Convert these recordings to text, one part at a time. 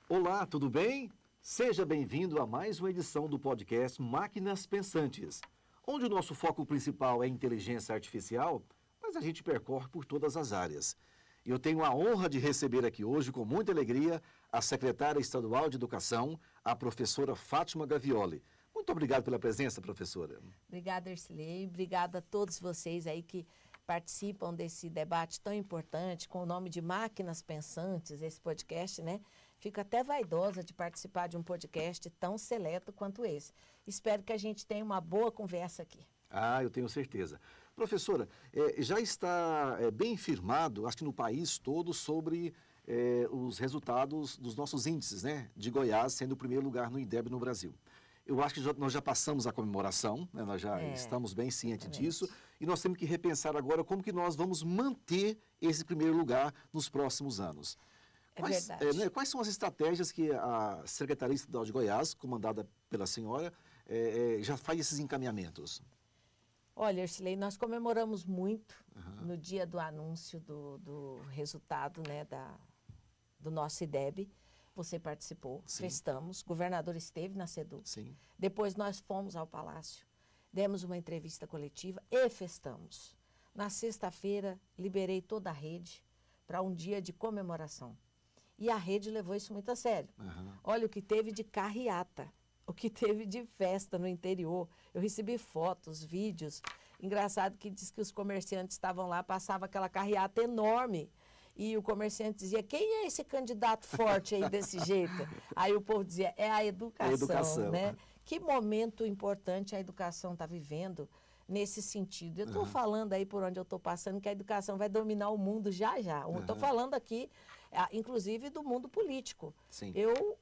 Olá, tudo bem? Seja bem-vindo a mais uma edição do podcast Máquinas Pensantes, onde o nosso foco principal é inteligência artificial, mas a gente percorre por todas as áreas. E eu tenho a honra de receber aqui hoje, com muita alegria, a secretária estadual de Educação, a professora Fátima Gavioli. Muito obrigado pela presença, professora. Obrigada, Ercilei. Obrigada a todos vocês aí que participam desse debate tão importante, com o nome de Máquinas Pensantes, esse podcast, né? Fico até vaidosa de participar de um podcast tão seleto quanto esse. Espero que a gente tenha uma boa conversa aqui. Ah, eu tenho certeza. Professora, já está bem firmado, acho que no país todo, sobre os resultados dos nossos índices, né? De Goiás sendo o primeiro lugar no IDEB no Brasil. Eu acho que nós já passamos a comemoração, né? Nós já estamos bem cientes disso, e nós temos que repensar agora como que nós vamos manter esse primeiro lugar nos próximos anos. Verdade. Quais são as estratégias que a Secretaria Estadual de Goiás, comandada pela senhora, já faz esses encaminhamentos? Olha, Ercilei, nós comemoramos muito no dia do anúncio do resultado, né, do nosso IDEB. Você participou, Sim. festamos, o governador esteve na SEDUC. Sim. Depois nós fomos ao Palácio, demos uma entrevista coletiva e festamos. Na sexta-feira, liberei toda a rede para um dia de comemoração. E a rede levou isso muito a sério. Olha o que teve de carreata, o que teve de festa no interior. Eu recebi fotos, vídeos. Engraçado que diz que os comerciantes estavam lá, passava aquela carreata enorme. E o comerciante dizia, quem é esse candidato forte aí desse jeito? Aí o povo dizia, é a educação, né? Que momento importante a educação está vivendo nesse sentido. Eu estou falando aí por onde eu estou passando que a educação vai dominar o mundo já. Estou falando aqui, inclusive, do mundo político. Sim.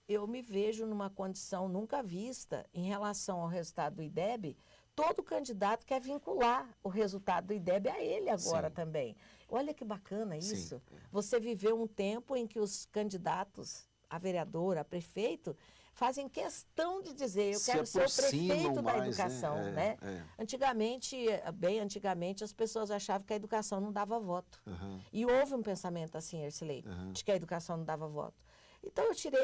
Eu me vejo numa condição nunca vista em relação ao resultado do IDEB. Todo candidato quer vincular o resultado do IDEB a ele agora também. Olha que bacana isso. Sim. Você viveu um tempo em que os candidatos a vereador, a prefeito, fazem questão de dizer, eu quero ser o prefeito da educação, né? Antigamente, bem antigamente, as pessoas achavam que a educação não dava voto. E houve um pensamento assim, Ercilei, de que a educação não dava voto. Então eu tirei,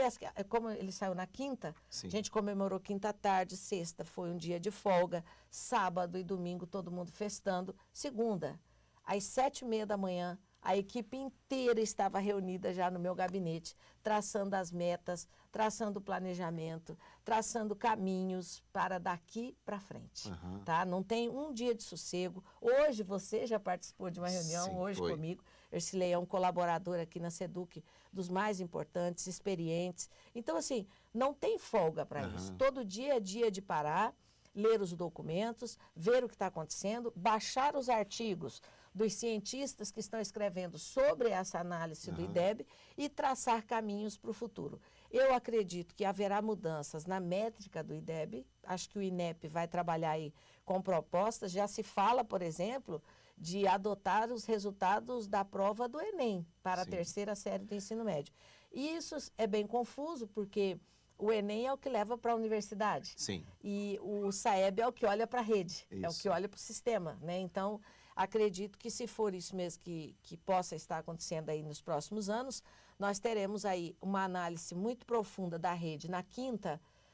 como ele saiu na quinta, a gente comemorou quinta tarde, sexta foi um dia de folga, sábado e domingo todo mundo festando, segunda, às 7h30 da manhã, a equipe inteira estava reunida já no meu gabinete, traçando as metas, traçando o planejamento, traçando caminhos para daqui para frente. Tá? Não tem um dia de sossego. Hoje você já participou de uma reunião, comigo. Ercilei é um colaborador aqui na SEDUC, dos mais importantes, experientes. Então, assim, não tem folga para isso. Todo dia é dia de parar, ler os documentos, ver o que está acontecendo, baixar os artigos dos cientistas que estão escrevendo sobre essa análise do IDEB e traçar caminhos para o futuro. Eu acredito que haverá mudanças na métrica do IDEB, acho que o INEP vai trabalhar aí com propostas, já se fala, por exemplo, de adotar os resultados da prova do Enem para a terceira série do ensino médio. E isso é bem confuso, porque o Enem é o que leva para a universidade. Sim. E o SAEB é o que olha para a rede, é o que olha para o sistema, né? Então, acredito que se for isso mesmo que possa estar acontecendo aí nos próximos anos, nós teremos aí uma análise muito profunda da rede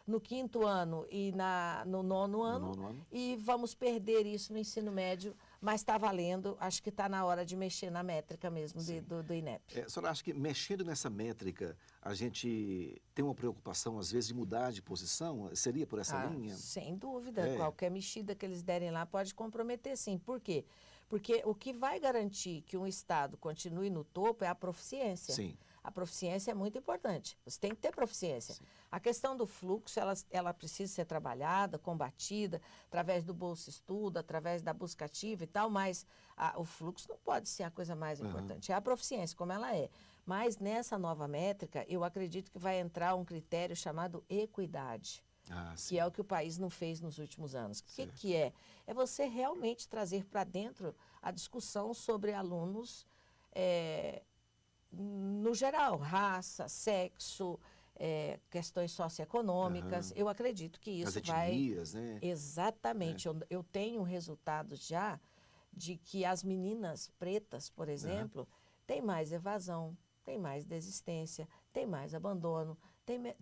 no quinto ano e no nono ano, e vamos perder isso no ensino médio, mas está valendo, acho que está na hora de mexer na métrica mesmo do INEP. A senhora acha que mexendo nessa métrica, a gente tem uma preocupação, às vezes, de mudar de posição? Seria por essa linha? Sem dúvida, qualquer mexida que eles derem lá pode comprometer, sim. Por quê? Porque o que vai garantir que um Estado continue no topo é a proficiência. Sim. A proficiência é muito importante. Você tem que ter proficiência. Sim. A questão do fluxo, ela precisa ser trabalhada, combatida, através do Bolsa Estudo, através da busca ativa e tal, mas o fluxo não pode ser a coisa mais importante. É a proficiência, como ela é. Mas nessa nova métrica, eu acredito que vai entrar um critério chamado equidade. Que é o que o país não fez nos últimos anos. O que é? É você realmente trazer para dentro a discussão sobre alunos no geral, raça, sexo, questões socioeconômicas. Eu acredito que isso vai... As etnias, né? Exatamente. Eu tenho resultados já de que as meninas pretas, por exemplo, têm mais evasão, têm mais desistência, tem mais abandono,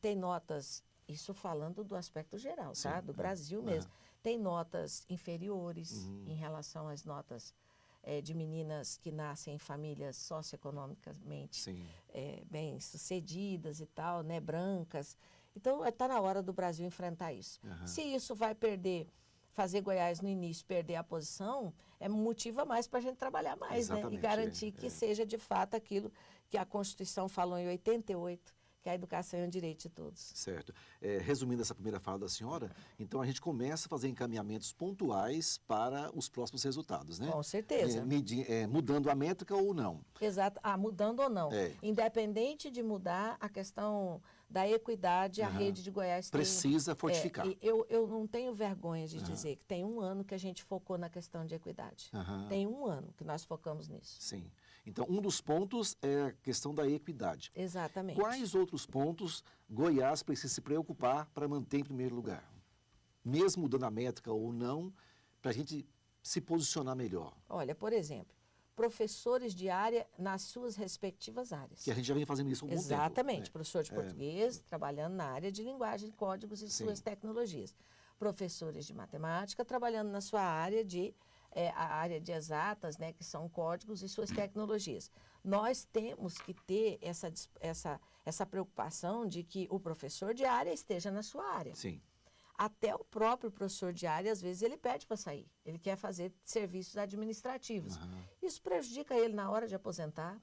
tem notas, isso falando do aspecto geral, Sim, tá? Do Brasil mesmo. Uhum. Tem notas inferiores em relação às notas de meninas que nascem em famílias socioeconomicamente bem-sucedidas e tal, né? Brancas. Então, está na hora do Brasil enfrentar isso. Uhum. Se isso vai fazer Goiás no início perder a posição, é motivo a mais para a gente trabalhar mais, né? E garantir que seja de fato aquilo que a Constituição falou em 88, que a educação é um direito de todos. Certo. Resumindo essa primeira fala da senhora, então a gente começa a fazer encaminhamentos pontuais para os próximos resultados, né? Com certeza. Mudando a métrica ou não. Exato. Mudando ou não. Independente de mudar a questão da equidade, a rede de Goiás precisa fortificar. Eu não tenho vergonha de dizer que tem um ano que a gente focou na questão de equidade. Tem um ano que nós focamos nisso. Sim. Então, um dos pontos é a questão da equidade. Exatamente. Quais outros pontos Goiás precisa se preocupar para manter em primeiro lugar? Mesmo mudando a métrica ou não, para a gente se posicionar melhor. Olha, por exemplo, professores de área nas suas respectivas áreas. Que a gente já vem fazendo isso há algum tempo. Exatamente. Professor de português, trabalhando na área de linguagem, códigos e suas tecnologias. Professores de matemática, trabalhando na sua área a área de exatas, né, que são códigos e suas tecnologias. Nós temos que ter essa preocupação de que o professor de área esteja na sua área. Sim. Até o próprio professor de área, às vezes, ele pede para sair. Ele quer fazer serviços administrativos. Isso prejudica ele na hora de aposentar.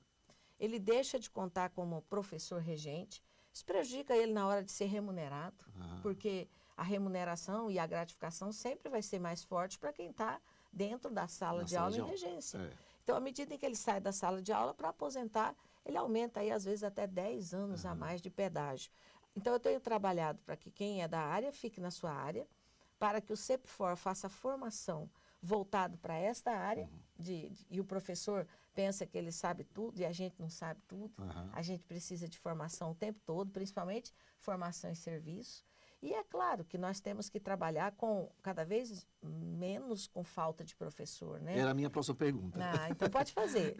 Ele deixa de contar como professor regente. Isso prejudica ele na hora de ser remunerado, porque a remuneração e a gratificação sempre vai ser mais forte para quem está dentro da sala de aula em regência. Então, à medida em que ele sai da sala de aula para aposentar, ele aumenta aí, às vezes, até 10 anos a mais de pedágio. Então, eu tenho trabalhado para que quem é da área fique na sua área, para que o CEPFOR faça formação voltado para esta área, e o professor pensa que ele sabe tudo e a gente não sabe tudo. A gente precisa de formação o tempo todo, principalmente formação em serviço. E é claro que nós temos que trabalhar com cada vez menos com falta de professor, né? Era a minha próxima pergunta. Então pode fazer.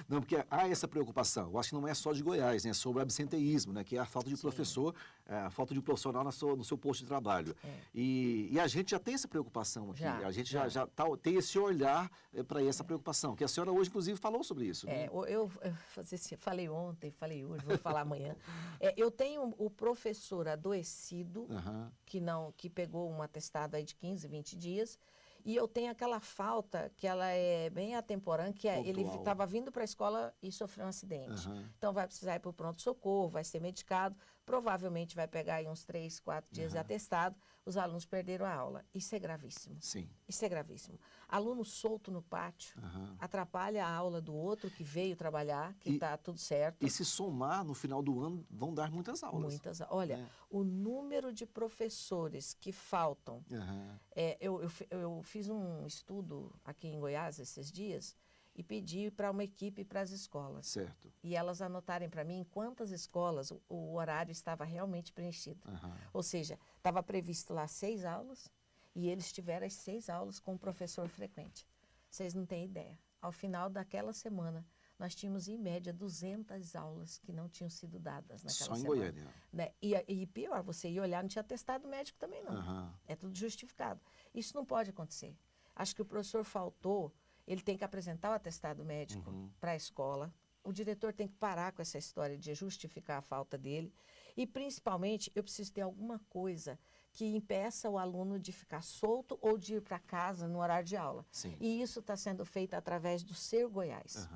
Não, porque há essa preocupação. Eu acho que não é só de Goiás, né? É sobre o absenteísmo, né? Que é a falta de professor, a falta de profissional no seu posto de trabalho. E a gente já tem essa preocupação aqui. A gente já tem esse olhar para essa preocupação, que a senhora hoje, inclusive, falou sobre isso. Né? Eu falei ontem, falei hoje, vou falar amanhã. Eu tenho o professor adoecido, que pegou um atestado aí de 15, 20 dias, e eu tenho aquela falta que ela é bem atemporânea, que ele estava vindo para a escola e sofreu um acidente. Então vai precisar ir para o pronto-socorro, vai ser medicado, provavelmente vai pegar aí uns 3, 4 dias de atestado, os alunos perderam a aula. Isso é gravíssimo. Sim. Isso é gravíssimo. Aluno solto no pátio atrapalha a aula do outro que veio trabalhar, que está tudo certo. E se somar, no final do ano, vão dar muitas aulas. Olha, o número de professores que faltam. Eu fiz um estudo aqui em Goiás esses dias e pedi para uma equipe para as escolas. Certo. E elas anotarem para mim em quantas escolas o horário estava realmente preenchido. Ou seja, estava previsto lá 6 aulas e eles tiveram as 6 aulas com o professor frequente. Vocês não têm ideia. Ao final daquela semana, nós tínhamos, em média, 200 aulas que não tinham sido dadas naquela semana. Só em Goiânia. Né? E pior, você ia olhar, não tinha atestado médico também, não. É tudo justificado. Isso não pode acontecer. Acho que o professor faltou, ele tem que apresentar o atestado médico para a escola. O diretor tem que parar com essa história de justificar a falta dele. E, principalmente, eu preciso ter alguma coisa que impeça o aluno de ficar solto ou de ir para casa no horário de aula. Sim. E isso está sendo feito através do Ser Goiás.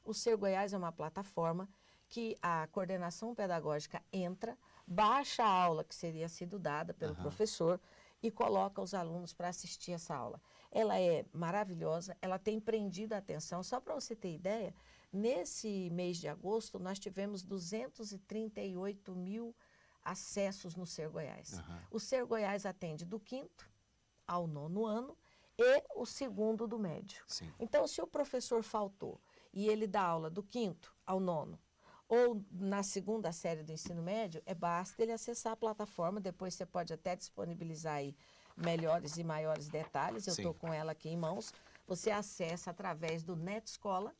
O Ser Goiás é uma plataforma que a coordenação pedagógica entra, baixa a aula que seria sido dada pelo professor e coloca os alunos para assistir essa aula. Ela é maravilhosa, ela tem prendido a atenção. Só para você ter ideia, nesse mês de agosto, nós tivemos 238 mil acessos no Ser Goiás. O Ser Goiás atende do 5º ao 9º ano e o 2º do médio. Sim. Então, se o professor faltou e ele dá aula do 5º ao 9º, ou na 2ª série do ensino médio, basta ele acessar a plataforma, depois você pode até disponibilizar aí melhores e maiores detalhes, eu estou com ela aqui em mãos, você acessa através do NetEscola,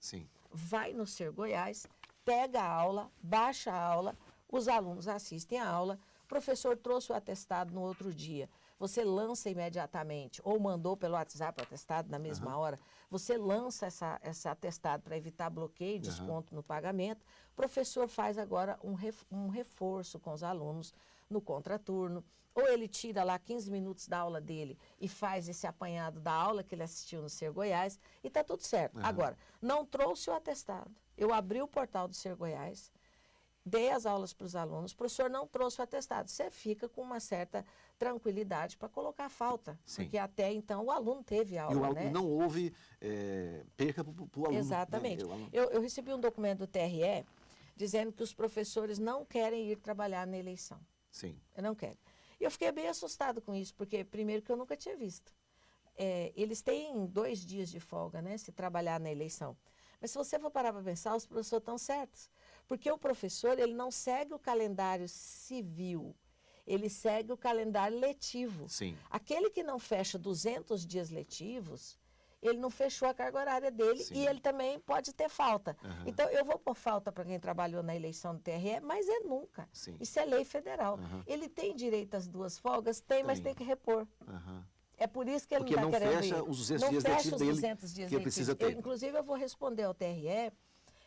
vai no Ser Goiás, pega a aula, baixa a aula, os alunos assistem a aula, o professor trouxe o atestado no outro dia, você lança imediatamente, ou mandou pelo WhatsApp o atestado na mesma hora, você lança esse atestado para evitar bloqueio, desconto no pagamento, o professor faz agora um reforço com os alunos no contraturno, ou ele tira lá 15 minutos da aula dele e faz esse apanhado da aula que ele assistiu no Ser Goiás e está tudo certo. Agora, não trouxe o atestado, eu abri o portal do Ser Goiás, dei as aulas para os alunos, o professor não trouxe o atestado. Você fica com uma certa tranquilidade para colocar a falta, porque até então o aluno teve aula, né? E não houve perca para o aluno. Exatamente. Eu recebi um documento do TRE dizendo que os professores não querem ir trabalhar na eleição. Sim. Não querem. E eu fiquei bem assustada com isso, porque primeiro que eu nunca tinha visto. Eles têm 2 dias de folga, né, se trabalhar na eleição. Mas se você for parar para pensar, os professores estão certos. Porque o professor, ele não segue o calendário civil, ele segue o calendário letivo. Sim. Aquele que não fecha 200 dias letivos, ele não fechou a carga horária dele. Sim. E ele também pode ter falta. Então, eu vou pôr falta para quem trabalhou na eleição do TRE, mas nunca. Sim. Isso é lei federal. Ele tem direito às 2 folgas? Tem, mas tem que repor. É por isso que ele não está querendo ir. Porque não fecha os 200 dias letivos dele, que ele precisa ter. Inclusive, eu vou responder ao TRE.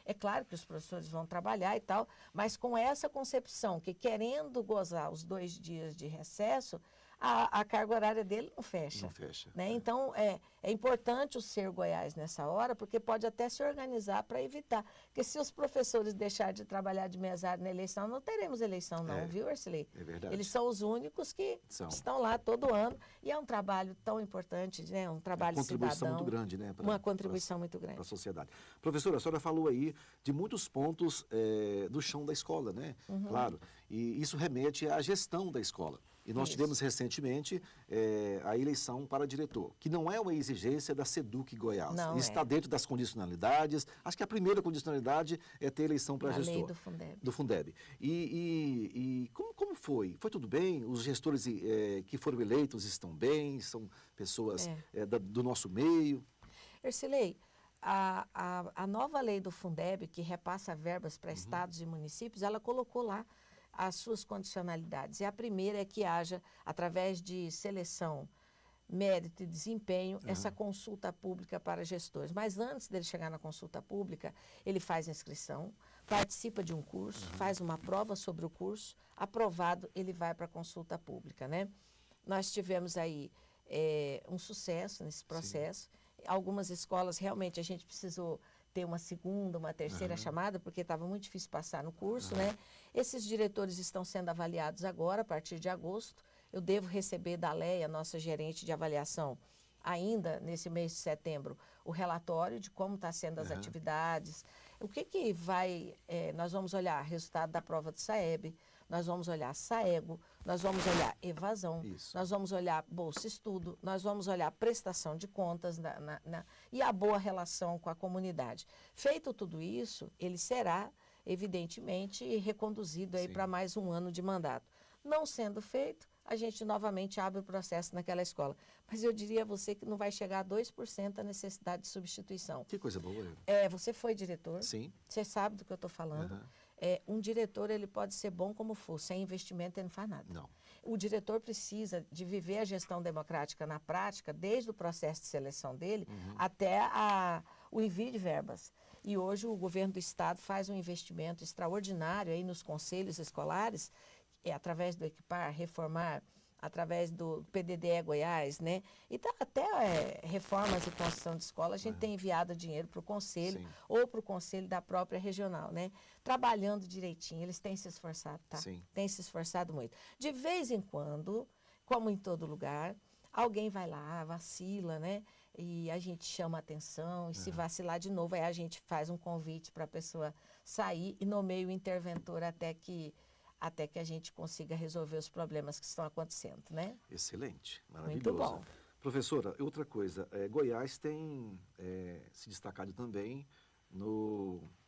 É claro que os professores vão trabalhar e tal, mas com essa concepção que, querendo gozar os 2 dias de recesso, a carga horária dele não fecha. Não fecha. Né? Então, é importante o Ser Goiás nessa hora, porque pode até se organizar para evitar. Porque se os professores deixarem de trabalhar de mesário na eleição, não teremos eleição não, viu, Ercilei? É verdade. Eles são os únicos que estão lá todo ano. E é um trabalho tão importante, né? Um trabalho cidadão. Uma contribuição muito grande, né? Uma contribuição muito grande. Para a sociedade. Professora, a senhora falou aí de muitos pontos do chão da escola, né? Claro. E isso remete à gestão da escola. E nós tivemos recentemente a eleição para diretor, que não é uma exigência da SEDUC Goiás. Não está dentro das condicionalidades. Acho que a primeira condicionalidade é ter eleição para gestor. Lei do Fundeb. Do Fundeb. E como foi? Foi tudo bem? Os gestores que foram eleitos estão bem? São pessoas do nosso meio? Ercilei, a nova lei do Fundeb, que repassa verbas para estados e municípios, ela colocou lá as suas condicionalidades. E a primeira é que haja, através de seleção, mérito e desempenho, essa consulta pública para gestores. Mas antes dele chegar na consulta pública, ele faz inscrição, participa de um curso, faz uma prova sobre o curso, aprovado, ele vai para a consulta pública, né? Nós tivemos aí um sucesso nesse processo. Algumas escolas, realmente, a gente precisou ter uma segunda, uma terceira chamada, porque estava muito difícil passar no curso, né? Esses diretores estão sendo avaliados agora, a partir de agosto. Eu devo receber da Leia, nossa gerente de avaliação, ainda nesse mês de setembro, o relatório de como está sendo as atividades. O que vai... nós vamos olhar resultado da prova do SAEB, nós vamos olhar SAEGO, nós vamos olhar evasão, nós vamos olhar bolsa estudo, nós vamos olhar prestação de contas e a boa relação com a comunidade. Feito tudo isso, ele será, evidentemente, reconduzido aí para mais um ano de mandato. Não sendo feito, a gente novamente abre o processo naquela escola. Mas eu diria a você que não vai chegar a 2% a necessidade de substituição. Que coisa boa. Você foi diretor, sim. Você sabe do que eu estou falando. Um diretor, ele pode ser bom como for, sem investimento ele não faz nada. Não. O diretor precisa de viver a gestão democrática na prática, desde o processo de seleção dele até o envio de verbas. E hoje o governo do estado faz um investimento extraordinário aí nos conselhos escolares, através do Equipar, Reformar, através do PDDE Goiás, né? E até reformas e construção de escola, a gente tem enviado dinheiro para o conselho ou para o conselho da própria regional, né? Trabalhando direitinho, eles têm se esforçado, tá? Têm se esforçado muito. De vez em quando, como em todo lugar, alguém vai lá, vacila, né? E a gente chama a atenção, e se vacilar de novo, aí a gente faz um convite para a pessoa sair e nomeia o interventor até que a gente consiga resolver os problemas que estão acontecendo, né? Excelente, maravilhoso. Muito bom. Professora, outra coisa, Goiás tem se destacado também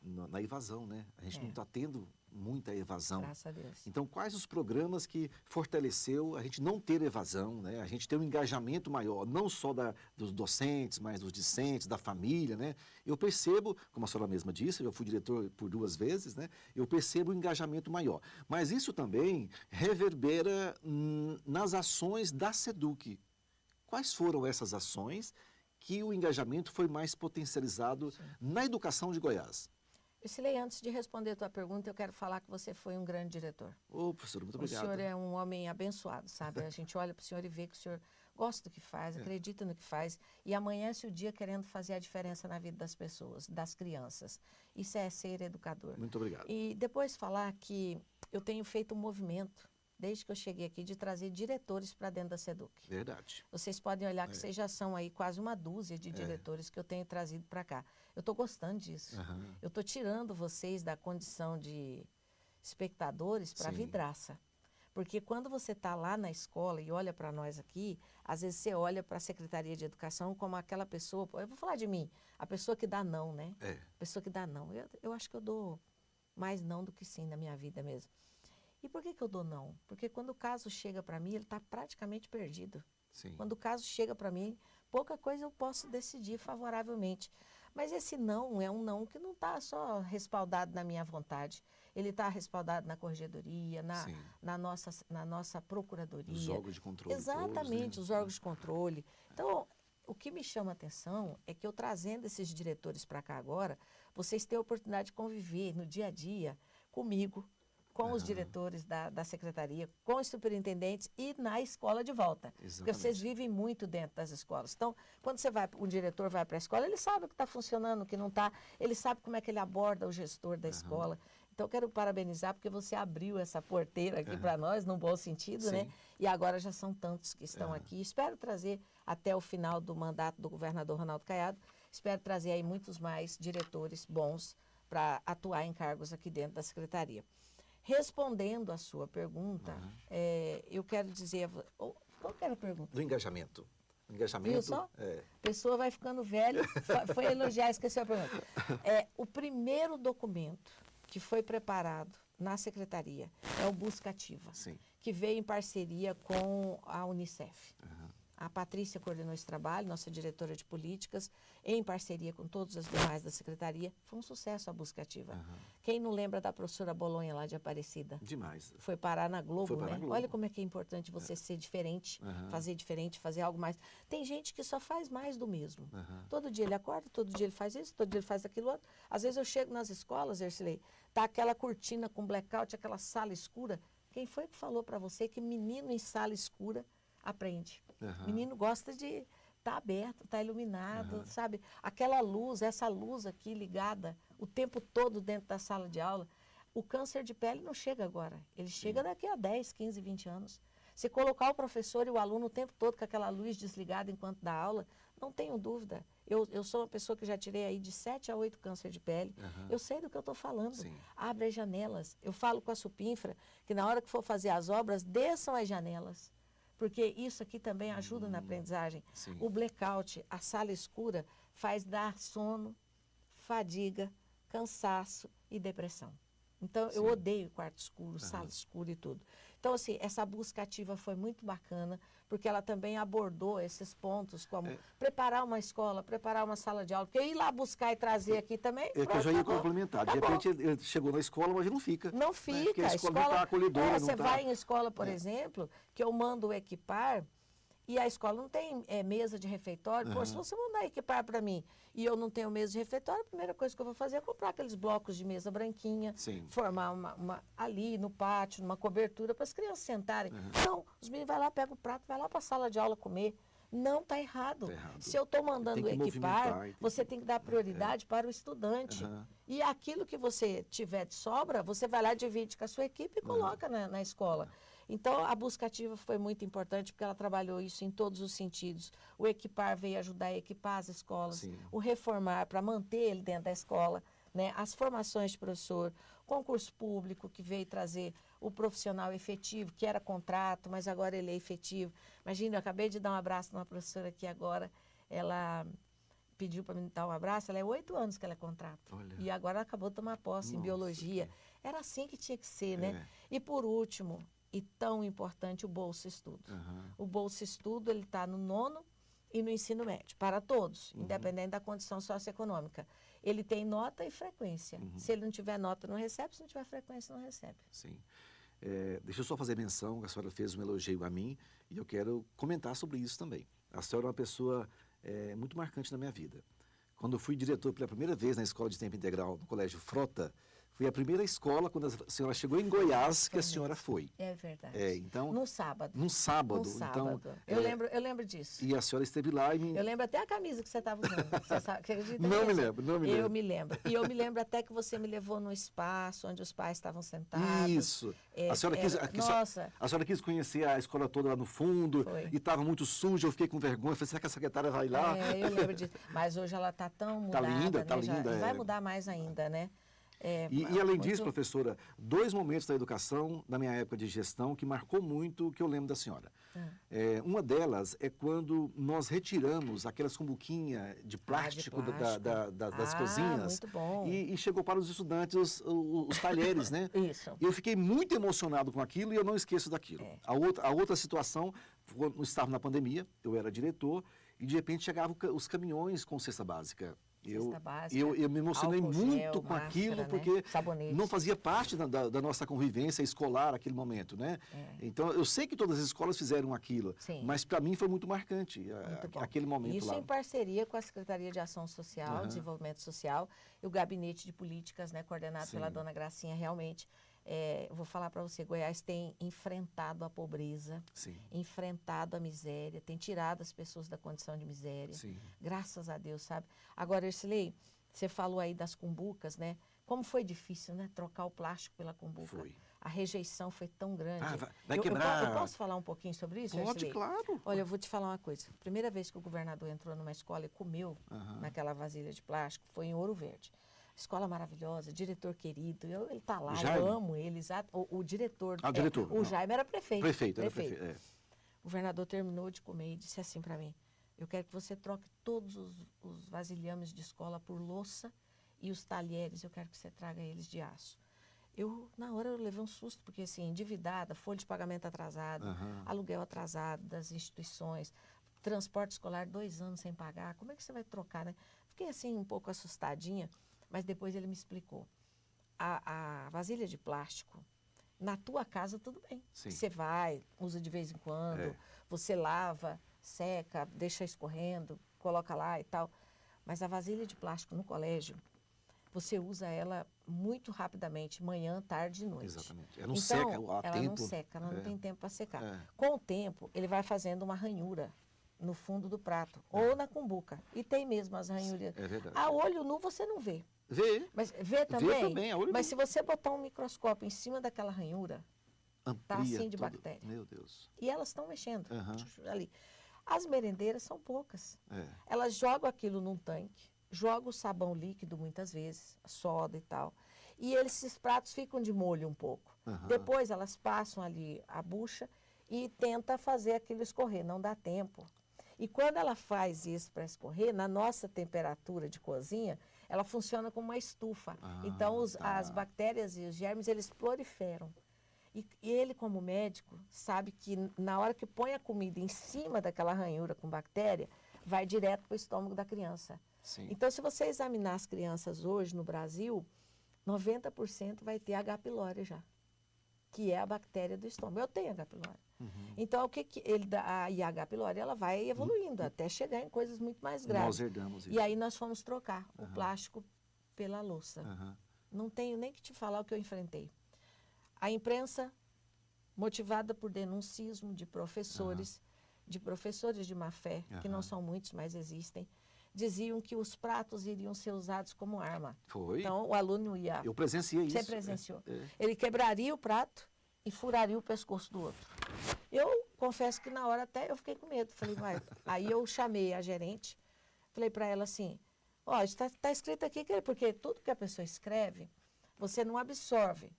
na evasão, né? A gente não está tendo muita evasão. Graças a Deus. Então, quais os programas que fortaleceu a gente não ter evasão, né? A gente ter um engajamento maior, não só dos docentes, mas dos discentes, da família, né? Eu percebo, como a senhora mesma disse, eu fui diretor por 2 vezes, né? Eu percebo um engajamento maior. Mas isso também reverbera nas ações da SEDUC. Quais foram essas ações que o engajamento foi mais potencializado na educação de Goiás? Silei, antes de responder a tua pergunta, eu quero falar que você foi um grande diretor. Ô, professor, muito obrigado. O senhor é um homem abençoado, sabe? A gente olha para o senhor e vê que o senhor gosta do que faz, acredita no que faz e amanhece o dia querendo fazer a diferença na vida das pessoas, das crianças. Isso é ser educador. Muito obrigado. E depois falar que eu tenho feito um movimento, desde que eu cheguei aqui, de trazer diretores para dentro da SEDUC. Verdade. Vocês podem olhar que vocês já são aí quase uma dúzia de diretores que eu tenho trazido para cá. Eu estou gostando disso. Eu estou tirando vocês da condição de espectadores para vidraça. Porque quando você está lá na escola e olha para nós aqui, às vezes você olha para a Secretaria de Educação como aquela pessoa, eu vou falar de mim, a pessoa que dá não, né? A pessoa que dá não. Eu acho que eu dou mais não do que sim na minha vida mesmo. E por que eu dou não? Porque quando o caso chega para mim, ele está praticamente perdido. Sim. Quando o caso chega para mim, pouca coisa eu posso decidir favoravelmente. Mas esse não é um não que não está só respaldado na minha vontade. Ele está respaldado na corregedoria, na nossa procuradoria. Os órgãos de controle. Exatamente, todos, né? os órgãos de controle. Então, o que me chama a atenção é que eu trazendo esses diretores para cá agora, vocês têm a oportunidade de conviver no dia a dia comigo, com os diretores da secretaria, com os superintendentes e na escola de volta. Exatamente. Porque vocês vivem muito dentro das escolas. Então, quando um diretor vai para a escola, ele sabe o que está funcionando, o que não está, ele sabe como é que ele aborda o gestor da escola. Então, eu quero parabenizar porque você abriu essa porteira aqui para nós, num bom sentido, né? E agora já são tantos que estão aqui. Espero trazer até o final do mandato do governador Ronaldo Caiado, espero trazer aí muitos mais diretores bons para atuar em cargos aqui dentro da secretaria. Respondendo à sua pergunta, eu quero dizer... Qual que era a pergunta? Do engajamento. Engajamento. Viu só? A pessoa vai ficando velha, foi elogiar, esqueceu a pergunta. O primeiro documento que foi preparado na secretaria é o Busca Ativa, que veio em parceria com a Unicef. A Patrícia coordenou esse trabalho, nossa diretora de políticas, em parceria com todas as demais da secretaria. Foi um sucesso a Busca Ativa. Quem não lembra da professora Bolonha lá de Aparecida? Demais. Foi parar na Globo, né? Na Globo. Olha como é que é importante você ser diferente, fazer algo mais. Tem gente que só faz mais do mesmo. Todo dia ele acorda, todo dia ele faz isso, todo dia ele faz aquilo outro. Às vezes eu chego nas escolas, Ercilei, tá aquela cortina com blackout, aquela sala escura. Quem foi que falou para você que menino em sala escura aprende? Menino gosta de estar aberto, estar iluminado, sabe? Aquela luz, essa luz aqui ligada o tempo todo dentro da sala de aula. O câncer de pele não chega agora, ele chega daqui a 10, 15, 20 anos. Se colocar o professor e o aluno o tempo todo com aquela luz desligada enquanto dá aula, não tenho dúvida. Eu sou uma pessoa que já tirei aí de 7 a 8 câncer de pele. Eu sei do que eu estou falando. Abre as janelas. Eu falo com a Supinfra que na hora que for fazer as obras, desçam as janelas. Porque isso aqui também ajuda na aprendizagem. O blackout, a sala escura, faz dar sono, fadiga, cansaço e depressão. Então, eu odeio quarto escuro, sala escura e tudo. Então, assim, essa busca ativa foi muito bacana, porque ela também abordou esses pontos, como preparar uma escola, preparar uma sala de aula. Porque ir lá buscar e trazer aqui também... É que eu já ia complementar. De repente, ele chegou na escola, mas ele não fica. Não fica. Né? Porque a escola não está acolhedora. Você vai em escola, por exemplo, que eu mando equipar... E a escola não tem mesa de refeitório. Pô, se você mandar equipar para mim e eu não tenho mesa de refeitório, a primeira coisa que eu vou fazer é comprar aqueles blocos de mesa branquinha, formar uma ali no pátio, numa cobertura para as crianças sentarem. Não, os meninos vão lá, pegam o prato, vai lá para a sala de aula comer. Não, está errado. Se eu estou mandando equipar, você tem que dar prioridade para o estudante. E aquilo que você tiver de sobra, você vai lá, divide com a sua equipe e coloca na escola. Então, a busca ativa foi muito importante, porque ela trabalhou isso em todos os sentidos. O equipar veio ajudar a equipar as escolas, o reformar para manter ele dentro da escola, né? As formações de professor, concurso público que veio trazer o profissional efetivo, que era contrato, mas agora ele é efetivo. Imagina, eu acabei de dar um abraço numa professora aqui agora, ela pediu para me dar um abraço, ela é 8 anos que ela é contrato. Olha. E agora ela acabou de tomar posse em biologia. Era assim que tinha que ser, né? E por último, e tão importante, o Bolsa Estudo. O Bolsa Estudo, ele está no 9º e no ensino médio, para todos, independente da condição socioeconômica. Ele tem nota e frequência. Se ele não tiver nota, não recebe. Se não tiver frequência, não recebe. Sim. Deixa eu só fazer menção, a senhora fez um elogio a mim e eu quero comentar sobre isso também. A senhora é uma pessoa muito marcante na minha vida. Quando eu fui diretor pela primeira vez na escola de tempo integral, no Colégio Frota, foi a primeira escola, quando a senhora chegou em Goiás, que a senhora foi. É verdade. Então, num sábado. Num sábado. Num sábado. Então, eu lembro disso. E a senhora esteve lá e me... Eu lembro até a camisa que você estava usando. Você acredita Não nisso? me lembro. Eu me lembro. E eu me lembro até que você me levou num espaço onde os pais estavam sentados. Isso. A senhora quis conhecer a escola toda lá no fundo. Foi. E estava muito suja, eu fiquei com vergonha. Falei, será que a secretária vai lá? Eu lembro disso. Mas hoje ela está tão mudada. Tá linda. E vai mudar mais ainda, né? E além disso, professora, 2 momentos da educação, na minha época de gestão, que marcou muito, que eu lembro da senhora. Uma delas é quando nós retiramos aquelas cumbuquinhas de plástico, das cozinhas. Muito bom. E chegou para os estudantes os talheres, né? Isso. Eu fiquei muito emocionado com aquilo e eu não esqueço daquilo. A outra situação, quando estava na pandemia, eu era diretor, e de repente chegavam os caminhões com cesta básica. Eu me emocionei muito com aquilo, né? Porque não fazia parte da nossa convivência escolar naquele momento, né? Então, eu sei que todas as escolas fizeram aquilo, mas para mim foi muito marcante aquele momento Isso lá. Em parceria com a Secretaria de Ação Social, Desenvolvimento Social e o Gabinete de Políticas, né, coordenado pela dona Gracinha, realmente. Eu vou falar para você, Goiás tem enfrentado a pobreza, enfrentado a miséria, tem tirado as pessoas da condição de miséria, graças a Deus, sabe? Agora, Ercilei, você falou aí das cumbucas, né? Como foi difícil, né? Trocar o plástico pela cumbuca. Foi. A rejeição foi tão grande. Vai quebrar. Eu posso falar um pouquinho sobre isso, Pode, Ercilei? claro. Olha, eu vou te falar uma coisa. Primeira vez que o governador entrou numa escola e comeu naquela vasilha de plástico foi em Ouro Verde. Escola maravilhosa, diretor querido, ele está lá, eu amo ele, o diretor. O diretor. O Jaime era prefeito. Prefeito. O governador terminou de comer e disse assim para mim, eu quero que você troque todos os vasilhames de escola por louça e os talheres, eu quero que você traga eles de aço. Na hora eu levei um susto, porque assim, endividada, folha de pagamento atrasado, aluguel atrasado das instituições, transporte escolar 2 anos sem pagar, como é que você vai trocar, né? Fiquei assim um pouco assustadinha. Mas depois ele me explicou. A vasilha de plástico, na tua casa tudo bem. Você vai, usa de vez em quando, você lava, seca, deixa escorrendo, coloca lá e tal. Mas a vasilha de plástico no colégio, você usa ela muito rapidamente, manhã, tarde e noite. Exatamente. Ela não seca a tempo. Ela não seca, ela não tem tempo para secar. Com o tempo, ele vai fazendo uma ranhura no fundo do prato, ou na cumbuca. E tem mesmo as ranhuras. É verdade. A olho nu você não vê. Vê. Mas vê também? Mas se você botar um microscópio em cima daquela ranhura, está assim de bactéria. Meu Deus. E elas estão mexendo ali. As merendeiras são poucas. Elas jogam aquilo num tanque, jogam o sabão líquido muitas vezes, soda e tal. E esses pratos ficam de molho um pouco. Depois elas passam ali a bucha e tenta fazer aquilo escorrer, não dá tempo. E quando ela faz isso para escorrer, na nossa temperatura de cozinha, ela funciona como uma estufa. Então, as bactérias e os germes, eles proliferam. E ele, como médico, sabe que na hora que põe a comida em cima daquela ranhura com bactéria, vai direto para o estômago da criança. Então, se você examinar as crianças hoje no Brasil, 90% vai ter H. pylori já, que é a bactéria do estômago. Eu tenho H. pylori. Então, o que ele dá? A H. pylori, ela vai evoluindo até chegar em coisas muito mais graves. Nós herdamos isso. E aí nós fomos trocar o plástico pela louça. Não tenho nem que te falar o que eu enfrentei. A imprensa, motivada por denuncismo de professores de má fé, que não são muitos, mas existem, diziam que os pratos iriam ser usados como arma. Foi. Então, o aluno ia... Eu presenciei isso. Você presenciou. Ele quebraria o prato e furaria o pescoço do outro. Eu confesso que na hora até eu fiquei com medo. Falei, vai. Aí eu chamei a gerente, falei para ela assim, ó, está escrito aqui, porque tudo que a pessoa escreve, você não absorve,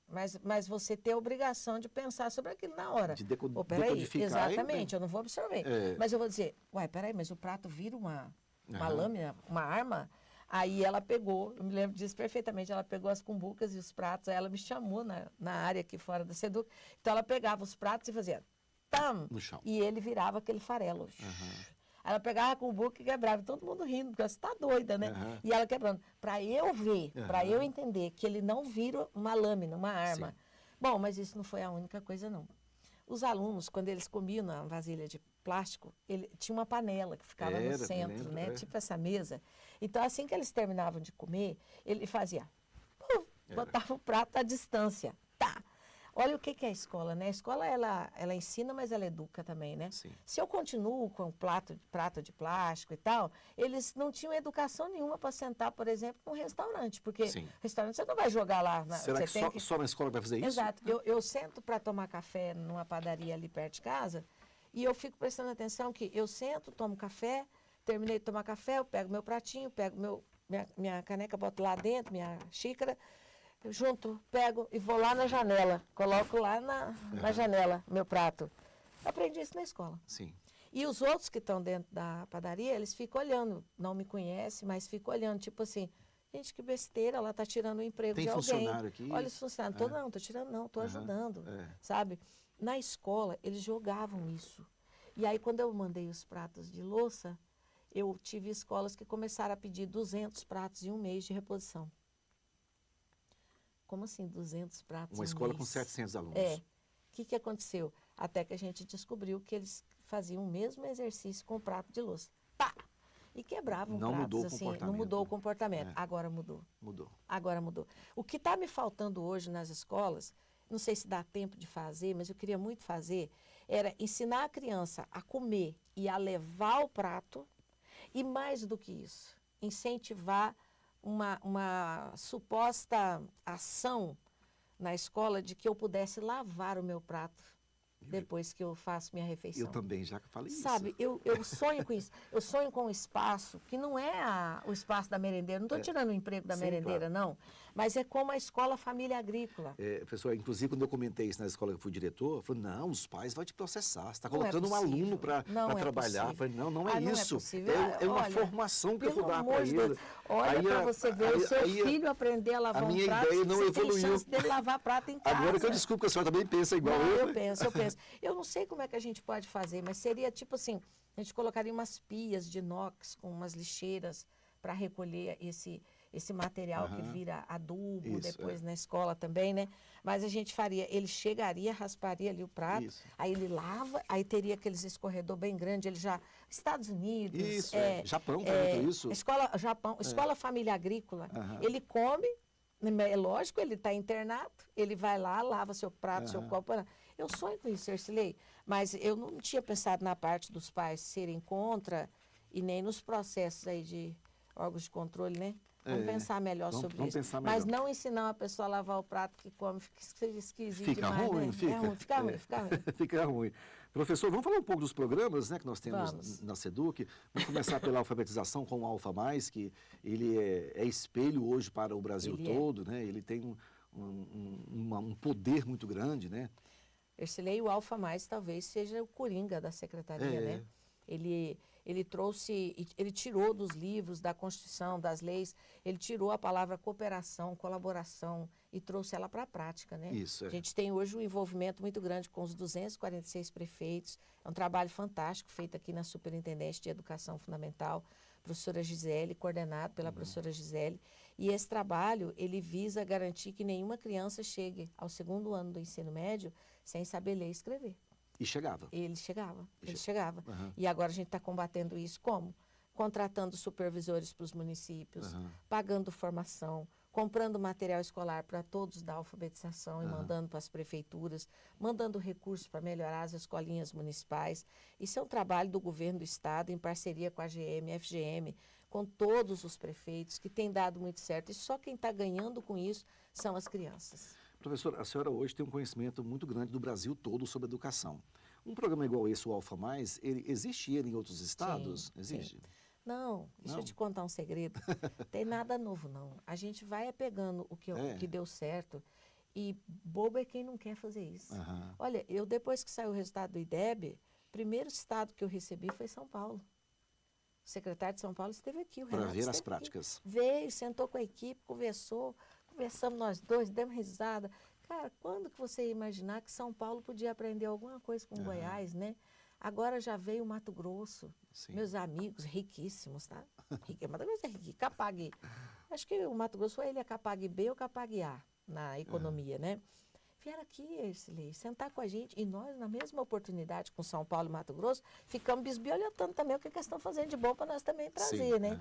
mas você tem a obrigação de pensar sobre aquilo na hora. De decodificar. Exatamente, eu não vou absorver. Mas eu vou dizer, uai, peraí, mas o prato vira uma uma lâmina, uma arma. Aí ela pegou, eu me lembro disso perfeitamente, ela pegou as cumbucas e os pratos, aí ela me chamou na área aqui fora da Seduc. Então ela pegava os pratos e fazia tam, no chão. E ele virava aquele farelo. Aí ela pegava a cumbuca e quebrava, todo mundo rindo, porque você está doida, né? E ela quebrando. Para eu ver, para eu entender que ele não vira uma lâmina, uma arma. Sim. Bom, mas isso não foi a única coisa, não. Os alunos, quando eles comiam na vasilha de plástico, tinha uma panela que ficava no centro, né? Tipo essa mesa. Então, assim que eles terminavam de comer, ele fazia, botava o prato à distância. Tá. Olha o que é a escola, né? A escola, ela ensina, mas ela educa também, né? Sim. Se eu continuo com prato de plástico e tal, eles não tinham educação nenhuma para sentar, por exemplo, num restaurante. Porque restaurante você não vai jogar lá. Será que só na escola vai fazer isso? Exato. Eu sento para tomar café numa padaria ali perto de casa e eu fico prestando atenção que eu sento, tomo café, terminei de tomar café, eu pego meu pratinho, pego minha caneca, boto lá dentro, minha xícara, junto, pego e vou lá na janela, coloco lá na janela meu prato. Eu aprendi isso na escola. Sim. E os outros que estão dentro da padaria, eles ficam olhando, não me conhecem, mas ficam olhando, tipo assim, gente, que besteira, ela está tirando o emprego de alguém. Tem funcionário aqui? Olha os funcionários. Não, estou tirando não, estou ajudando, sabe? Na escola, eles jogavam isso. E aí, quando eu mandei os pratos de louça, eu tive escolas que começaram a pedir 200 pratos em um mês de reposição. Como assim 200 pratos? Uma escola com 700 alunos. O que aconteceu? Até que a gente descobriu que eles faziam o mesmo exercício com o prato de louça. Pá! E quebravam não pratos mudou o assim. comportamento. Não mudou o comportamento. Agora mudou. Mudou. Agora mudou. O que está me faltando hoje nas escolas, não sei se dá tempo de fazer, mas eu queria muito fazer, era ensinar a criança a comer e a levar o prato, e mais do que isso, incentivar uma suposta ação na escola de que eu pudesse lavar o meu prato depois que eu faço minha refeição. Eu também já falei isso. Sabe, eu sonho com isso. Eu sonho com um espaço que não é o espaço da merendeira. Não estou tirando o emprego da merendeira, não. Mas é como a escola família agrícola. Professor, inclusive, quando eu comentei isso na escola que eu fui diretor, eu falei, não, os pais vão te processar. Você está colocando um aluno para trabalhar. Eu falei, não é isso. É uma formação que eu vou dar para ele. Olha para você ver o seu filho aprender a lavar um prato. A minha ideia não evoluiu. Tem chance dele lavar prato em casa. Agora que eu desculpo que a senhora também pensa igual eu. Eu penso. Eu não sei como é que a gente pode fazer, mas seria tipo assim, a gente colocaria umas pias de inox com umas lixeiras para recolher esse material que vira adubo depois na escola também, né? Mas a gente faria, ele chegaria, rasparia ali o prato, aí ele lava, aí teria aqueles escorredor bem grande, ele já... Estados Unidos... Japão faz muito isso. Escola Família Agrícola, ele come, é lógico, ele está internado, ele vai lá, lava seu prato, seu copo... Eu sonho com isso, Ercilei, mas eu não tinha pensado na parte dos pais serem contra e nem nos processos aí de órgãos de controle, né? Vamos pensar melhor sobre isso. Mas não ensinar uma pessoa a lavar o prato que come, fica esquisito fica demais, ruim, né? Fica ruim. Fica ruim. Professor, vamos falar um pouco dos programas, né, que nós temos na Seduc. Vamos começar pela alfabetização com o Alfa Mais, que ele é espelho hoje para o Brasil todo, né? Ele tem um poder muito grande, né? Ercilei, o Alfa Mais talvez seja o coringa da secretaria, né? Ele trouxe, ele tirou dos livros, da Constituição, das leis, ele tirou a palavra cooperação, colaboração e trouxe ela para a prática, né? Isso, A gente tem hoje um envolvimento muito grande com os 246 prefeitos, é um trabalho fantástico feito aqui na Superintendente de Educação Fundamental, professora Gisele, coordenado pela professora Gisele, e esse trabalho, ele visa garantir que nenhuma criança chegue ao segundo ano do ensino médio sem saber ler e escrever. E chegava. Ele chegava. E agora a gente está combatendo isso como? Contratando supervisores para os municípios, pagando formação, comprando material escolar para todos da alfabetização e mandando para as prefeituras, mandando recursos para melhorar as escolinhas municipais. Isso é um trabalho do governo do estado, em parceria com a AGM, FGM, com todos os prefeitos, que tem dado muito certo. E só quem está ganhando com isso são as crianças. Professora, a senhora hoje tem um conhecimento muito grande do Brasil todo sobre educação. Um programa igual esse, o Alfa Mais, existe ele em outros estados? Sim, existe? Sim. Não, deixa eu te contar um segredo. Tem nada novo, não. A gente vai pegando o que deu certo e bobo é quem não quer fazer isso. Olha, depois que saiu o resultado do IDEB, o primeiro estado que eu recebi foi São Paulo. O secretário de São Paulo esteve aqui, o Para Renato ver as esteve práticas. aqui. Veio, sentou com a equipe, conversamos nós dois, demos risada. Cara, quando que você ia imaginar que São Paulo podia aprender alguma coisa com Goiás, né? Agora já veio o Mato Grosso, Sim. meus amigos riquíssimos, tá? Mato Grosso é riquíssimo, Capag. Acho que o Mato Grosso ele é Capag B ou Capag A na economia, né? Vieram aqui, Ercilei, sentar com a gente. E nós, na mesma oportunidade com São Paulo e Mato Grosso, ficamos bisbilhotando também o que eles estão fazendo de bom para nós também trazer, Sim, né?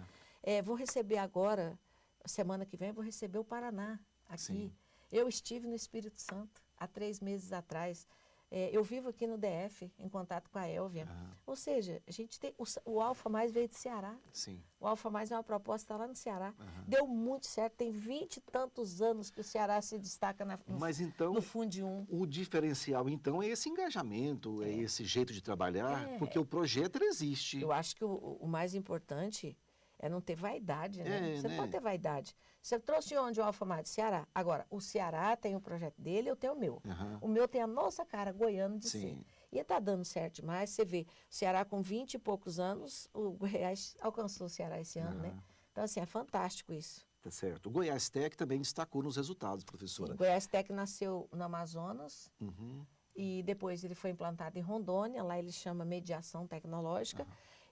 Vou receber agora, semana que vem, vou receber o Paraná aqui. Sim. Eu estive no Espírito Santo há 3 meses atrás. Eu vivo aqui no DF, em contato com a Elvia. Ou seja, a gente tem o Alfa Mais veio de Ceará. Sim. O Alfa Mais é uma proposta lá no Ceará. Deu muito certo, tem 20 e tantos anos que o Ceará se destaca Mas então, no Fundi 1. O diferencial, então, é esse engajamento, é esse jeito de trabalhar, porque o projeto ele existe. Eu acho que o mais importante é não ter vaidade, né? Você não pode ter vaidade. Você trouxe onde o Alfa Mais? Ceará. Agora, o Ceará tem o projeto dele, eu tenho o meu. O meu tem a nossa cara goiano de ser. E está dando certo demais. Você vê, o Ceará com 20 e poucos anos, o Goiás alcançou o Ceará esse ano, né? Então, assim, é fantástico isso. Tá certo. O Goiás Tech também destacou nos resultados, professora. Sim, o Goiás Tech nasceu no Amazonas e depois ele foi implantado em Rondônia, lá ele chama Mediação Tecnológica.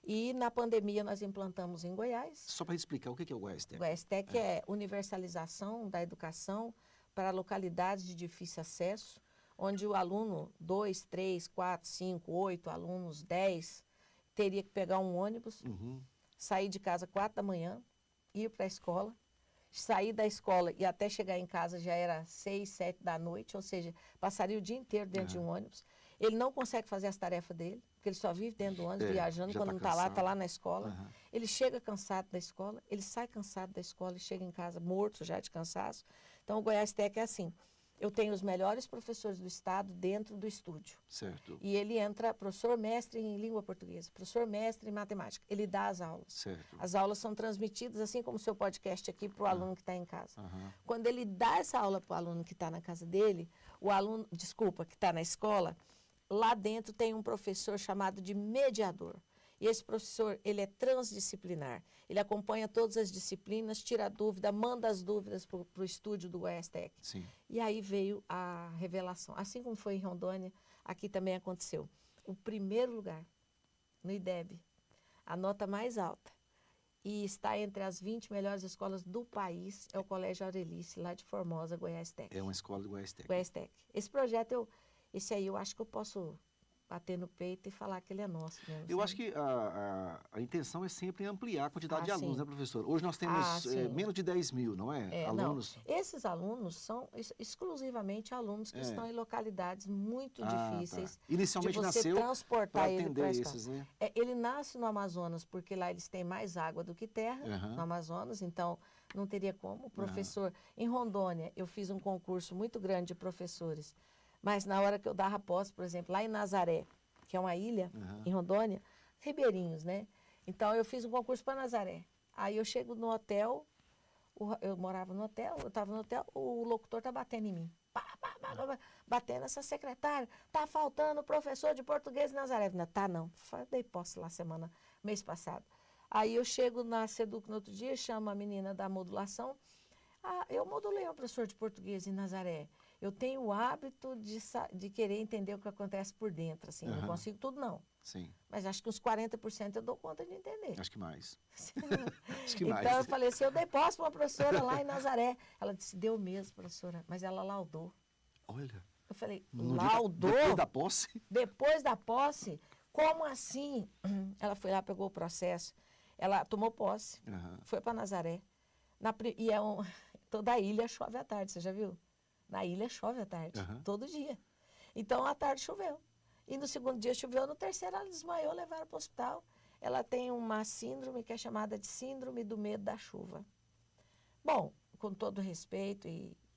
E na pandemia nós implantamos em Goiás. Só para explicar, o que é o Goiás Tech? O Goiás Tech é universalização da educação para localidades de difícil acesso, onde o aluno, 2, 3, 4, 5, 8 alunos, 10, teria que pegar um ônibus, sair de casa 4 da manhã, ir para a escola, sair da escola e até chegar em casa já era 6, 7 da noite, ou seja, passaria o dia inteiro dentro de um ônibus. Ele não consegue fazer as tarefas dele, porque ele só vive dentro do ônibus, viajando, quando não está lá na escola. Ele chega cansado da escola, ele sai cansado da escola e chega em casa morto já de cansaço. Então, o Goiás Tech é assim, eu tenho os melhores professores do estado dentro do estúdio. Certo. E ele entra, professor mestre em língua portuguesa, professor mestre em matemática. Ele dá as aulas. Certo. As aulas são transmitidas, assim como o seu podcast aqui, para o aluno que está em casa. Quando ele dá essa aula para o aluno que está na casa dele, o aluno, que está na escola, lá dentro tem um professor chamado de mediador. E esse professor, ele é transdisciplinar. Ele acompanha todas as disciplinas, tira dúvida, manda as dúvidas para o estúdio do Goiás Tech. Sim. E aí veio a revelação. Assim como foi em Rondônia, aqui também aconteceu. O primeiro lugar no IDEB, a nota mais alta, e está entre as 20 melhores escolas do país, é o Colégio Aurelice, lá de Formosa, Goiás Tech. É uma escola do Goiás Tech. Goiás Tech. Esse projeto, esse aí eu acho que eu posso bater no peito e falar que ele é nosso mesmo. Eu acho que a intenção é sempre ampliar a quantidade de alunos, né, professor? Hoje nós temos menos de 10 mil, não é? Alunos. Não. Esses alunos são exclusivamente alunos que estão em localidades muito difíceis. Tá. Inicialmente de você nasceu transportar para ele atender para esses, né? Ele nasce no Amazonas, porque lá eles têm mais água do que terra, no Amazonas, então não teria como. O professor, em Rondônia, eu fiz um concurso muito grande de professores, mas na hora que eu dava posse, por exemplo, lá em Nazaré, que é uma ilha, em Rondônia, ribeirinhos, né? Então, eu fiz um concurso para Nazaré. Aí eu chego no hotel, eu morava no hotel, eu estava no hotel, o locutor está batendo em mim. Batendo essa secretária, tá faltando professor de português em Nazaré. Não, tá não, dei posse lá mês passado. Aí eu chego na Seduc no outro dia, chamo a menina da modulação. Eu modulei o professor de português em Nazaré. Eu tenho o hábito de querer entender o que acontece por dentro, assim, não consigo tudo não. Sim. Mas acho que uns 40% eu dou conta de entender. Acho que mais. Acho que mais. Então eu falei assim, eu dei posse para uma professora lá em Nazaré. Ela disse, deu mesmo, professora, mas ela laudou. Olha. Eu falei, laudou? Depois da posse? Depois da posse? Como assim? Ela foi lá, pegou o processo, ela tomou posse, foi para Nazaré. Toda a ilha chove à tarde, você já viu? Na ilha chove à tarde, todo dia. Então, à tarde choveu. E no segundo dia choveu, no terceiro ela desmaiou, levaram para o hospital. Ela tem uma síndrome que é chamada de síndrome do medo da chuva. Bom, com todo respeito,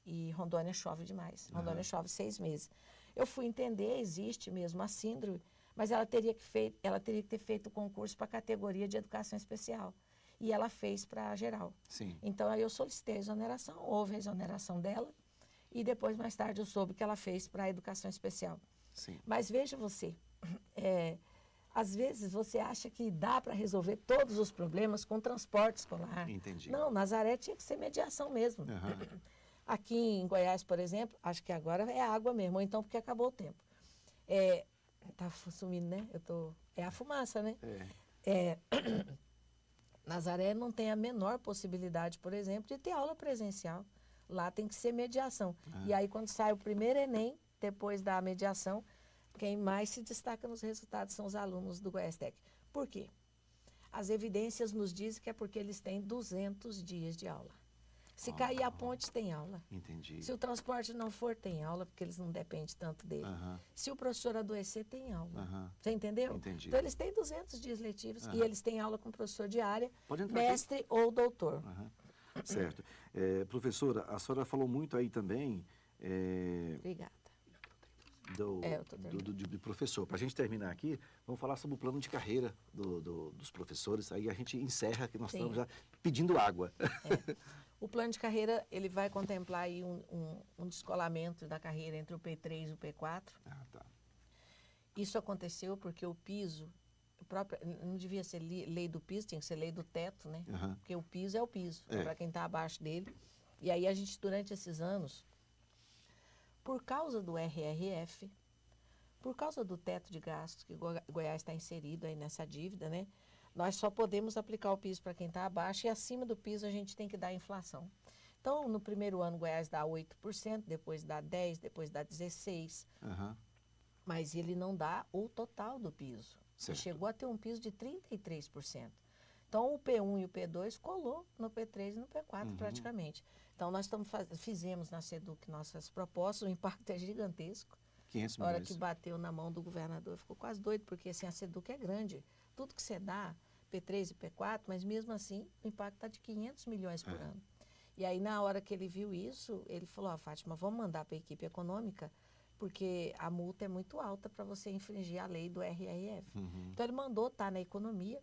e Rondônia chove demais. Rondônia chove 6 meses. Eu fui entender, existe mesmo a síndrome, mas ela teria que ter feito o concurso para a categoria de educação especial. E ela fez para a geral. Sim. Então, aí eu solicitei a exoneração, houve a exoneração dela, e depois, mais tarde, eu soube que ela fez para a educação especial. Sim. Mas veja você, Às vezes você acha que dá para resolver todos os problemas com transporte escolar. Entendi. Não, Nazaré tinha que ser mediação mesmo. Uhum. Aqui em Goiás, por exemplo, acho que agora é água mesmo, ou então porque acabou o tempo. Tá sumindo, né? É a fumaça, né? Nazaré não tem a menor possibilidade, por exemplo, de ter aula presencial. Lá tem que ser mediação. E aí, quando sai o primeiro Enem, depois da mediação, quem mais se destaca nos resultados são os alunos do Goiás Tech. Por quê? As evidências nos dizem que é porque eles têm 200 dias de aula. Se cair a ponte, tem aula. Entendi. Se o transporte não for, tem aula, porque eles não dependem tanto dele. Se o professor adoecer, tem aula. Você entendeu? Entendi. Então, eles têm 200 dias letivos e eles têm aula com o professor de área, mestre aqui? ou doutor. Certo. Professora, a senhora falou muito aí também... Obrigada. De professor. Para a gente terminar aqui, vamos falar sobre o plano de carreira dos professores. Aí a gente encerra, que nós estamos já pedindo água. O plano de carreira, ele vai contemplar aí um descolamento da carreira entre o P3 e o P4. Tá. Isso aconteceu porque o piso, não devia ser lei do piso, tinha que ser lei do teto, né? Porque o piso é o piso, para quem está abaixo dele. E aí a gente, durante esses anos, por causa do RRF, por causa do teto de gastos, que Goiás está inserido aí nessa dívida, né? Nós só podemos aplicar o piso para quem está abaixo e acima do piso a gente tem que dar inflação. Então, no primeiro ano, Goiás dá 8%, depois dá 10%, depois dá 16%. Mas ele não dá o total do piso. Ele chegou a ter um piso de 33%. Então, o P1 e o P2 colou no P3 e no P4 praticamente. Então, nós fizemos na SEDUC nossas propostas, o impacto é gigantesco. 500 milhões. A hora que bateu na mão do governador, ficou quase doido, porque assim, a SEDUC é grande. Tudo que você dá, P3 e P4, mas mesmo assim, o impacto está de 500 milhões por ano. E aí, na hora que ele viu isso, ele falou, Fátima, vamos mandar para a equipe econômica, porque a multa é muito alta para você infringir a lei do RRF. Então, ele mandou, tá na economia,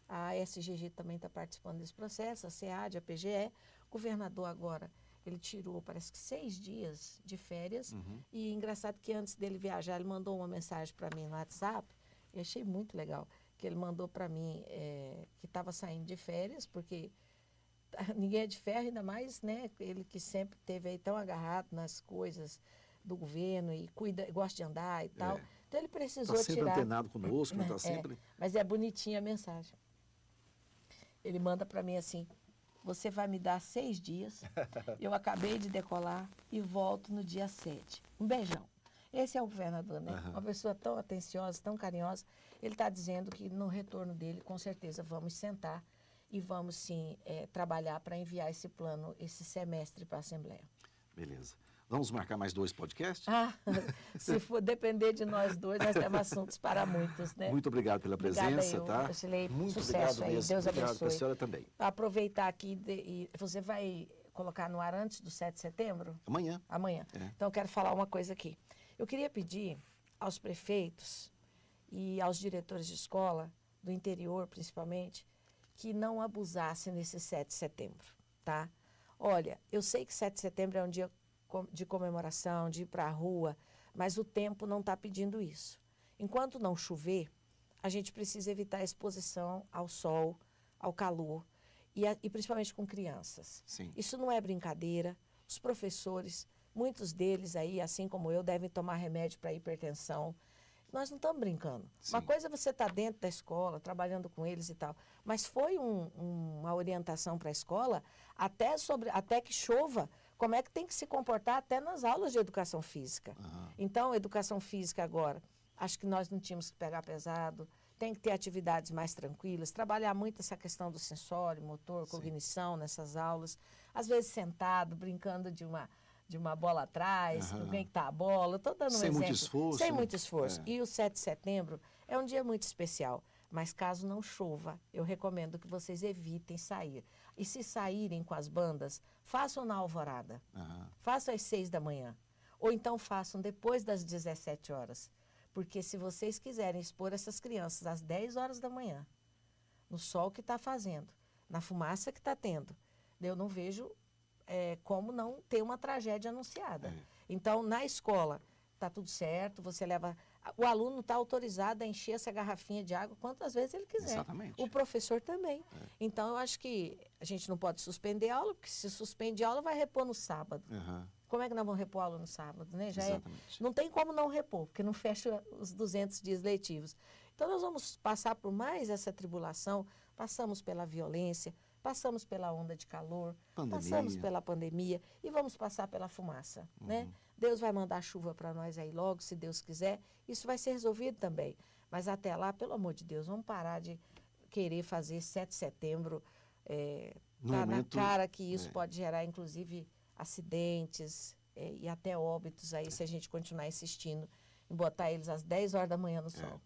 a SGG também está participando desse processo, a SEAD, a PGE. O governador agora, ele tirou, parece que 6 dias de férias. E engraçado que antes dele viajar, ele mandou uma mensagem para mim no WhatsApp. Eu achei muito legal, que ele mandou para mim que estava saindo de férias, porque ninguém é de ferro, ainda mais, né? Ele que sempre esteve aí tão agarrado nas coisas do governo e gosta de andar e tal. Então, ele precisou tirar... Está sempre antenado conosco, não está sempre... Mas é bonitinha a mensagem. Ele manda para mim assim, você vai me dar 6 dias, eu acabei de decolar e volto no dia 7. Um beijão. Esse é o governador, né? Uma pessoa tão atenciosa, tão carinhosa. Ele está dizendo que no retorno dele, com certeza, vamos sentar e vamos, sim, trabalhar para enviar esse plano, esse semestre para a Assembleia. Beleza. Vamos marcar mais 2 podcasts? Se for depender de nós dois, nós temos assuntos para muitos, né? Muito obrigado pela presença, tá? Muito sucesso aí, mesmo. Deus obrigado abençoe. Para a senhora também. Aproveitar aqui, você vai colocar no ar antes do 7 de setembro? Amanhã. Amanhã. Então, eu quero falar uma coisa aqui. Eu queria pedir aos prefeitos e aos diretores de escola, do interior principalmente, que não abusassem nesse 7 de setembro, tá? Olha, eu sei que 7 de setembro é um dia de comemoração, de ir para a rua, mas o tempo não está pedindo isso. Enquanto não chover, a gente precisa evitar a exposição ao sol, ao calor, e principalmente com crianças. Sim. Isso não é brincadeira. Os professores, muitos deles aí, assim como eu, devem tomar remédio para hipertensão. Nós não estamos brincando. Sim. Uma coisa é você estar dentro da escola, trabalhando com eles e tal, mas foi uma orientação para a escola até que chova, como é que tem que se comportar até nas aulas de educação física. Então, educação física agora, acho que nós não tínhamos que pegar pesado, tem que ter atividades mais tranquilas, trabalhar muito essa questão do sensório, motor, cognição nessas aulas, às vezes sentado, brincando de uma bola atrás, alguém que está a bola, estou dando um exemplo. Sem muito esforço. Sem muito esforço. E o 7 de setembro é um dia muito especial, mas caso não chova, eu recomendo que vocês evitem sair. E se saírem com as bandas, façam na alvorada, façam às 6 da manhã, ou então façam depois das 17 horas. Porque se vocês quiserem expor essas crianças às 10 horas da manhã, no sol que está fazendo, na fumaça que está tendo, eu não vejo como não ter uma tragédia anunciada. Então, na escola, está tudo certo, você leva o aluno está autorizado a encher essa garrafinha de água quantas vezes ele quiser. Exatamente. O professor também. Então, eu acho que a gente não pode suspender a aula, porque se suspende a aula, vai repor no sábado. Como é que nós vamos repor a aula no sábado, né? Não tem como não repor, porque não fecha os 200 dias letivos. Então, nós vamos passar por mais essa tribulação, passamos pela violência, passamos pela onda de calor, passamos pela pandemia e vamos passar pela fumaça, né? Deus vai mandar chuva para nós aí logo, se Deus quiser. Isso vai ser resolvido também. Mas até lá, pelo amor de Deus, vamos parar de querer fazer 7 de setembro. Tá na cara que isso pode gerar, inclusive, acidentes e até óbitos aí, se a gente continuar insistindo em botar eles às 10 horas da manhã no sol.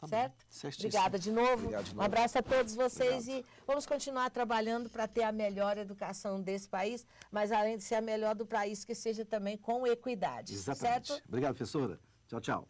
Certo? Obrigada de novo. Um abraço a todos vocês. Obrigado. E vamos continuar trabalhando para ter a melhor educação desse país, mas além de ser a melhor do país, que seja também com equidade. Exatamente. Certo? Obrigado, professora. Tchau, tchau.